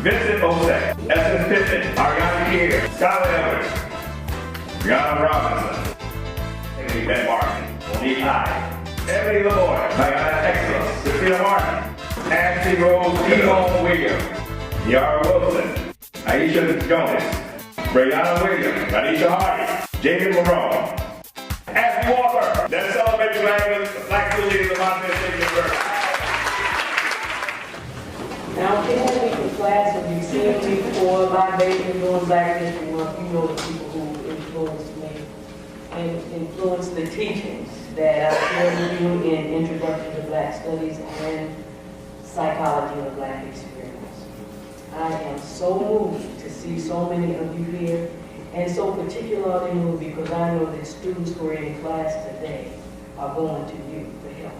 Vincent Osek, Essence Pittman, Ariana Kier, Skylar Edwards, Brianna Robinson, Ben Martin, Monique Hyde, Ebony Lemoy, Diana Excellence, Christina Martin, Ashley Rose, T-Bone Williams, Yara Wilson, Aisha Jonas, Brianna Williams, Anisha Hardy, Jamie Marone, Ashley Walker. Let's celebrate the Black School Leaders of Montclair State University. Now, if you have me in class and you've seen me before, my baby doing Black History Month, you know the people who influenced me and influenced the teachings that I shared with you in Introduction to Black Studies and Psychology of Black Experience. I am so moved to see so many of you here, and so particularly moved because I know that students who are in class today are going to you for help.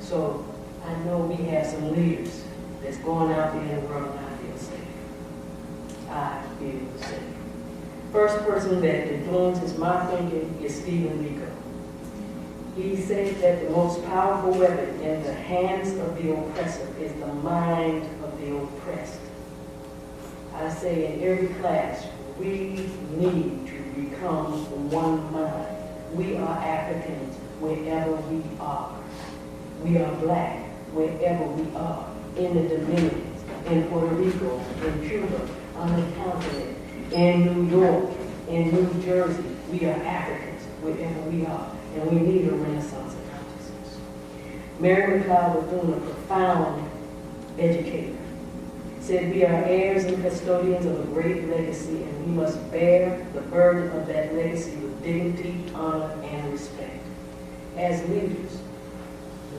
So I know we have some leaders that's going out there in the world and I feel safe. I feel safe. First person that influences my thinking is Stephen Biko. He said that the most powerful weapon in the hands of the oppressor is the mind of the oppressed. I say in every class, we need to become one mind. We are Africans wherever we are. We are Black wherever we are. In the Dominicans, in Puerto Rico, in Cuba, on the continent, in New York, in New Jersey. We are Africans wherever we are, and we need a renaissance of consciousness. Mary McLeod Bethune, a profound educator, said we are heirs and custodians of a great legacy, and we must bear the burden of that legacy with dignity, honor, and respect. As leaders,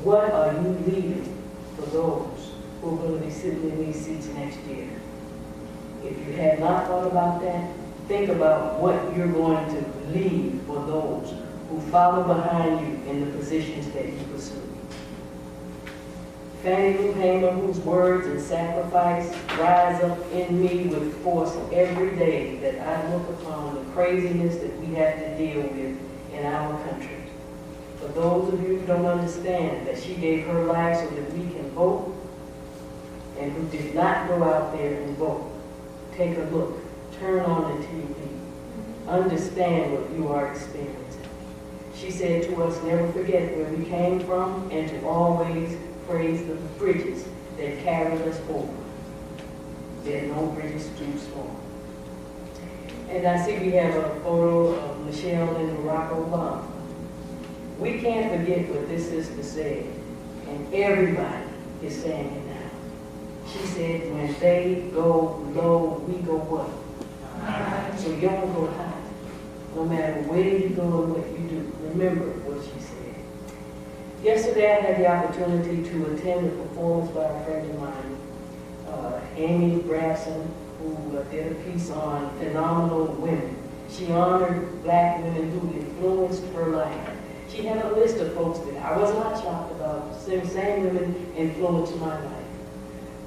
what are you leaving for those who are going to be sitting in these seats next year? If you have not thought about that, think about what you're going to leave for those who follow behind you in the positions that you pursue. Fannie Lou Hamer, whose words and sacrifice rise up in me with force every day that I look upon the craziness that we have to deal with in our country. For those of you who don't understand that she gave her life so that we can vote, and who did not go out there and vote, take a look, turn on the TV, understand what you are experiencing. She said to us, never forget where we came from and to always praise the bridges that carried us over. There are no bridges too small. And I see we have a photo of Michelle and Barack Obama. We can't forget what this sister said, and everybody is saying it now. She said, when they go low, we go what? High. So you don't go high. No matter where you go and what you do, remember what she said. Yesterday I had the opportunity to attend a performance by a friend of mine, Amy Brabson, who did a piece on phenomenal women. She honored Black women who influenced her life. She had a list of folks that I was not shocked about. Same women influenced my life.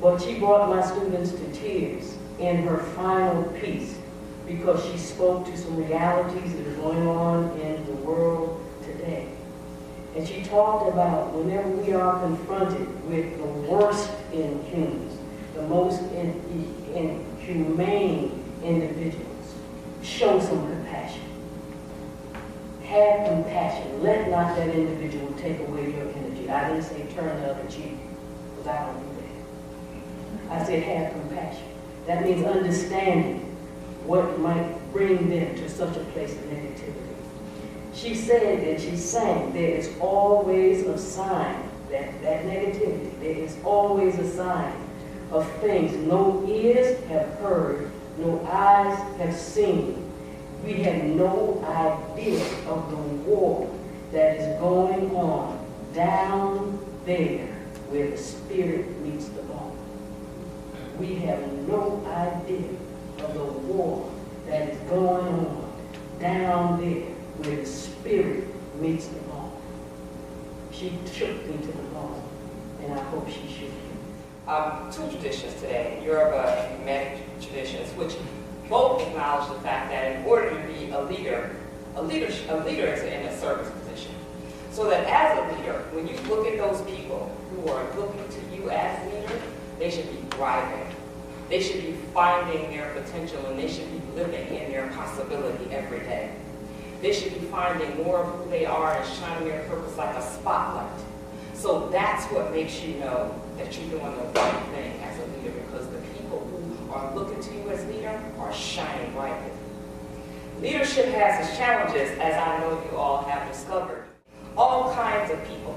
But she brought my students to tears in her final piece because she spoke to some realities that are going on in the world today. And she talked about whenever we are confronted with the worst in humans, the most inhumane individuals, show some compassion. Have compassion. Let not that individual take away your energy. I didn't say turn the other cheek, because I don't do that. I said have compassion. That means understanding what might bring them to such a place of negativity. She said and she sang, there is always a sign, that negativity, there is always a sign of things no ears have heard, no eyes have seen. We have no idea of the war that is going on down there where the spirit meets the bone. We have no idea of the war that is going on down there where the spirit meets the bone. She shook me to the bone, and I hope she shook you. Two traditions today, Yoruba and Manic traditions, which both acknowledge the fact that in order to be a leader is in a service position. So that as a leader, when you look at those people who are looking to you as a leader, they should be thriving. They should be finding their potential, and they should be living in their possibility every day. They should be finding more of who they are and shining their purpose like a spotlight. So that's what makes you know that you're doing the right thing as a leader, because the people who are looking to you as leader are shining brightly. Leadership has its challenges, as I know you all have discovered. All kinds of people,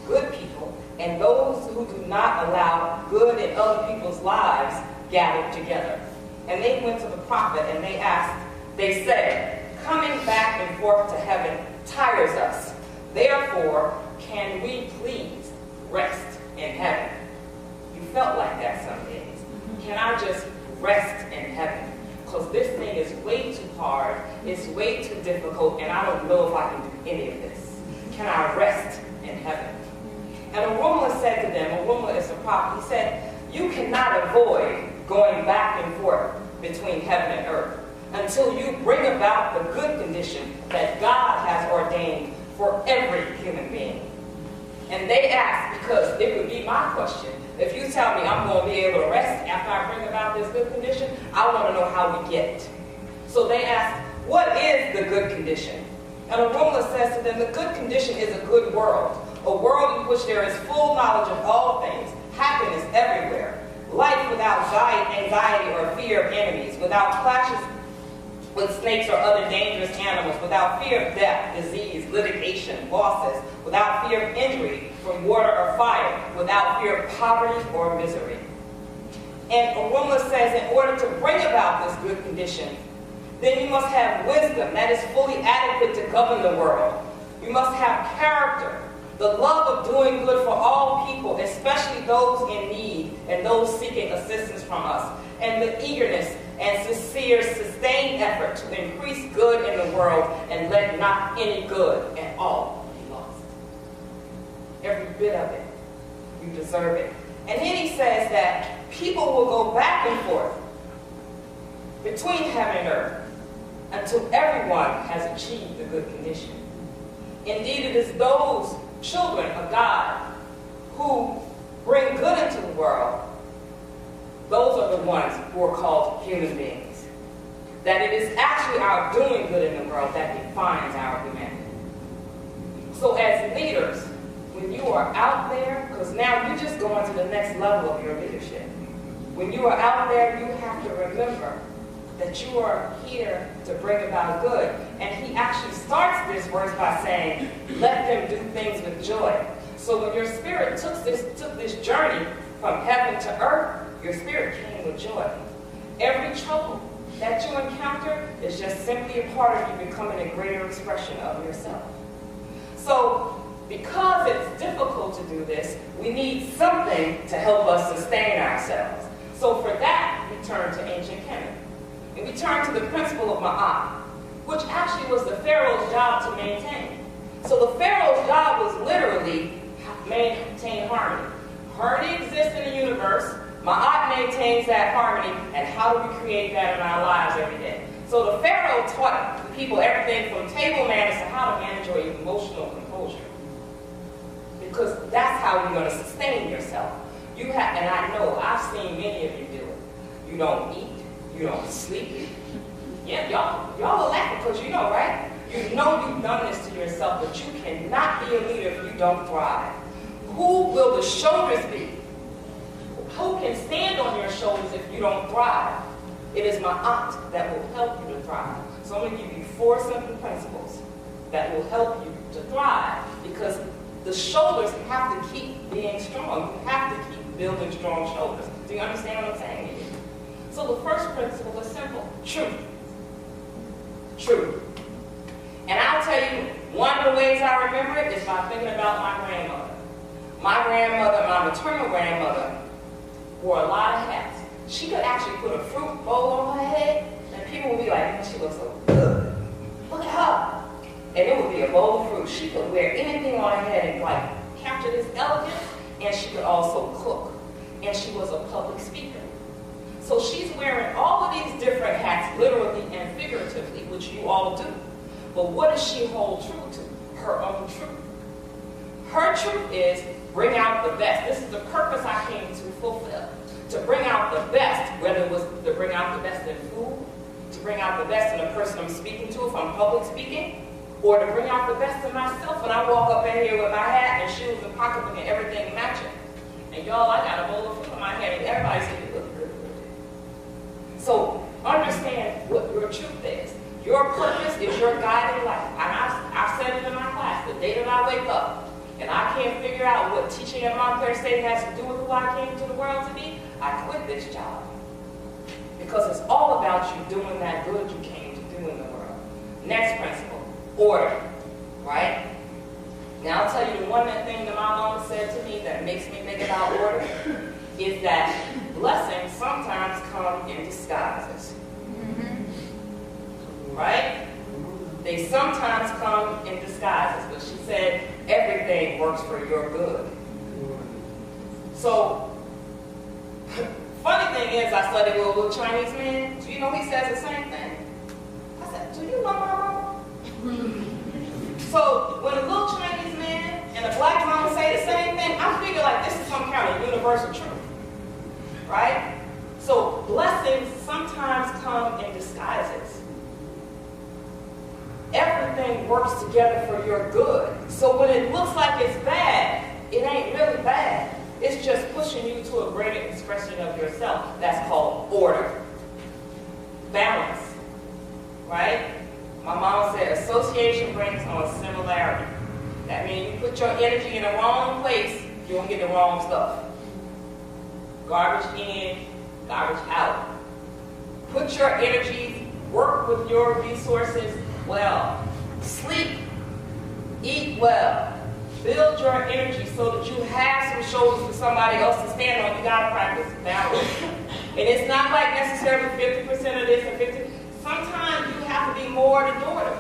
good people, and those who do not allow good in other people's lives gathered together. And they went to the prophet and they said, coming back and forth to heaven tires us. Therefore, can we please rest in heaven? You felt like that some days. Can I just rest in heaven? Because this thing is way too hard, it's way too difficult, and I don't know if I can do any of this. Can I rest in heaven? And Aroma said to them, Aroma is the prophet, he said, you cannot avoid going back and forth between heaven and earth until you bring about the good condition that God has ordained for every human being. And they asked, because it would be my question, if you tell me I'm going to be able to rest after I bring about this good condition, I want to know how we get it. So they asked, what is the good condition? And Aroma says to them, the good condition is a good world, a world in which there is full knowledge of all things, happiness everywhere, life without anxiety or fear of enemies, without clashes with snakes or other dangerous animals, without fear of death, disease, litigation, losses, without fear of injury from water or fire, without fear of poverty or misery. And Aroma says, in order to bring about this good condition, then you must have wisdom that is fully adequate to govern the world. You must have character, the love of doing good for all people, especially those in need and those seeking assistance from us, and the eagerness and sincere, sustained effort to increase good in the world and let not any good at all be lost. Every bit of it. You deserve it. And then he says that people will go back and forth between heaven and earth until everyone has achieved the good condition. Indeed, it is those children of God who bring good into the world. Those are the ones who are called human beings. That it is actually our doing good in the world that defines our humanity. So as leaders, when you are out there, because now you're just going to the next level of your leadership. When you are out there, you have to remember that you are here to bring about good. And he actually starts this verse by saying, let them do things with joy. So when your spirit took this journey from heaven to earth, your spirit came with joy. Every trouble that you encounter is just simply a part of you becoming a greater expression of yourself. So because it's difficult to do this, we need something to help us sustain ourselves. So for that, we turn to ancient Kemet. And we turn to the principle of Ma'at, which actually was the Pharaoh's job to maintain. So the Pharaoh's job was literally maintain harmony. Harmony exists in the universe. Ma'at maintains that harmony, and how do we create that in our lives every day? So the Pharaoh taught the people everything from table manners to how to manage your emotional composure. Because that's how you're going to sustain yourself. You have, and I know, I've seen many of you do it. You don't eat. You don't sleep. Yeah, y'all are laughing because you know, right? You know you've done this to yourself, but you cannot be a leader if you don't thrive. Who will the shoulders be? Who can stand on your shoulders if you don't thrive? It is my aunt that will help you to thrive. So I'm going to give you 4 simple principles that will help you to thrive, because the shoulders have to keep being strong. You have to keep building strong shoulders. Do you understand what I'm saying? So the first principle is simple: truth. Truth. And I'll tell you, one of the ways I remember it is by thinking about my grandmother. My grandmother, my maternal grandmother, wore a lot of hats. She could actually put a fruit bowl on her head, and people would be like, she looks so good. Look at her. And it would be a bowl of fruit. She could wear anything on her head and like capture this elegance, and she could also cook. And she was a public speaker. So she's wearing all of these different hats, literally and figuratively, which you all do. But what does she hold true to? Her own truth. Her truth is bring out the best. This is the purpose I came to fulfill. To bring out the best, whether out the best in food, to bring out the best in the person I'm speaking to if I'm public speaking, or to bring out the best in myself when I walk up in here with my hat and shoes and pocketbook and everything matching. And y'all, I got a bowl of food in my hand and everybody said you look good. So understand what your truth is. Your purpose is your guiding light. And I've said it in my class, the day that I wake up and I can't figure out what teaching at Montclair State has to do with who I came into the world to be, I quit this job. Because it's all about you doing that good you came to do in the world. Next principle, order, right? Now I'll tell you the one thing that my mama said to me that makes me think about order is that blessings sometimes come in disguises. Right? They sometimes come in disguises, but she said everything works for your good. So, funny thing is, I studied with a little Chinese man. Do you know he says the same thing? I said, do you know my mama? So, when a little Chinese man and a black mama say the same thing, I figure like this is some kind of universal truth. Right? So, blessings sometimes come in disguises. Everything works together for your good. So when it looks like it's bad, it ain't really bad. It's just pushing you to a greater expression of yourself. That's called order. Balance. Right? My mom said association brings on similarity. That means you put your energy in the wrong place, you're going to get the wrong stuff. Garbage in, garbage out. Put your energy, work with your resources well. Sleep, eat well, build your energy so that you have some shoulders for somebody else to stand on. You gotta practice balance. And it's not like necessarily 50% of this and 50%. Sometimes you have to be more the daughter.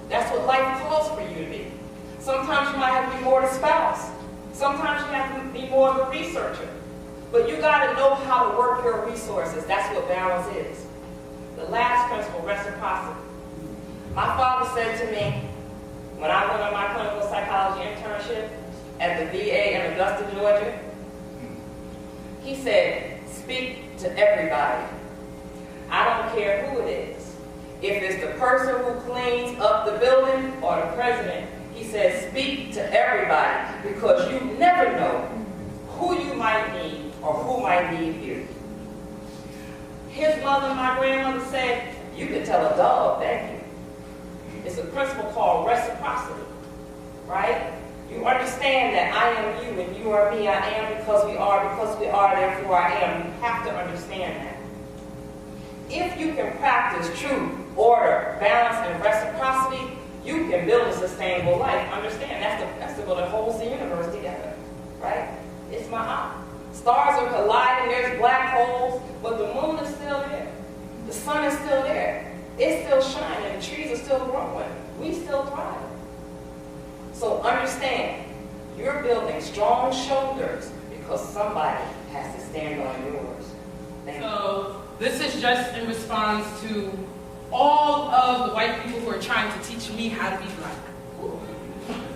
That's what life calls for you to be. Sometimes you might have to be more the spouse. Sometimes you have to be more of a researcher. But you gotta know how to work your resources. That's what balance is. The last principle, reciprocity. My father said to me, when I went on my clinical psychology internship at the VA in Augusta, Georgia, he said, speak to everybody. I don't care who it is. If it's the person who cleans up the building or the president, he said, speak to everybody because you never know who you might need or who might need you. His mother, my grandmother, said, you can tell a dog, thank you. It's a principle called reciprocity, right? You understand that I am you and you are me. I am because we are, therefore I am. You have to understand that. If you can practice truth, order, balance, and reciprocity, you can build a sustainable life. Understand, that's the principle that holds the universe together, right? It's my eye. Stars are colliding, there's black holes, but the moon is still there. The sun is still there. It's still shining, the trees are still growing. We still thrive. So understand, you're building strong shoulders because somebody has to stand on yours. Thank you. So this is just in response to all of the white people who are trying to teach me how to be black.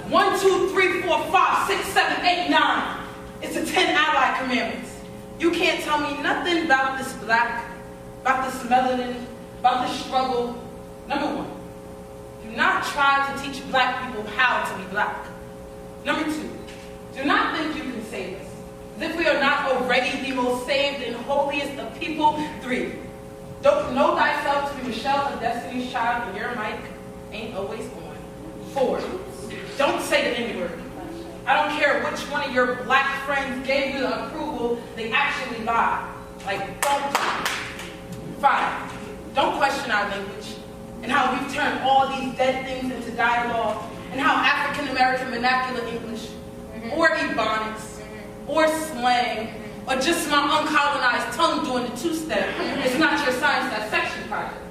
1, 2, 3, 4, 5, 6, 7, 8, 9. It's the 10 ally commandments. You can't tell me nothing about this black, about this melanin, about the struggle. Number 1, do not try to teach black people how to be black. Number 2, do not think you can save us, as if we are not already the most saved and holiest of people. 3, don't know thyself to be Michelle, a Destiny's Child, and your mic ain't always on. 4, don't say the N-word. I don't care which one of your black friends gave you the approval, they actually lied. Like, don't. 5, don't question our language and how we've turned all these dead things into dialogue and how African-American vernacular English or Ebonics or slang or just my uncolonized tongue doing the two-step is not your science dissection project.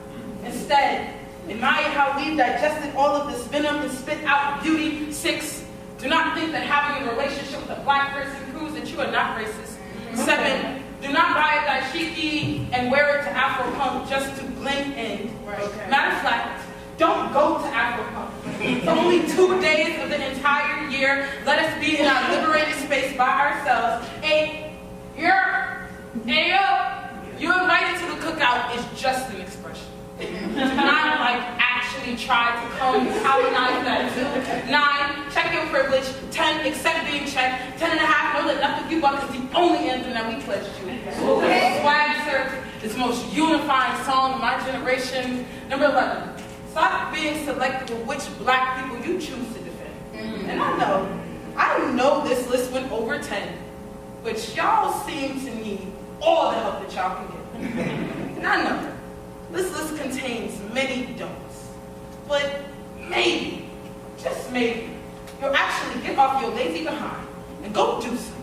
Instead, admire how we've digested all of this venom and spit out beauty. 6, do not think that having a relationship with a black person proves that you are not racist. 7, do not buy a dashiki and wear it to Afro-punk just to blend in. Okay. Matter of fact, don't go to Afro-punk. For only 2 days of the entire year, let us be in our liberated space by ourselves. And you're invited to the cookout is just an expression. Do not like actually try to colonize that. 2, 9, check your privilege. 10, accept being checked. 10 and a half, know that nothing you buck is the only anthem that we pledged you. Swag Surf is the most unifying song of my generation. Number 11, stop being selective of which black people you choose to defend. And I know this list went over 10, but y'all seem to need all the help that y'all can get. And I know this list contains many don'ts, but maybe, just maybe, you'll actually get off your lazy behind and go do something.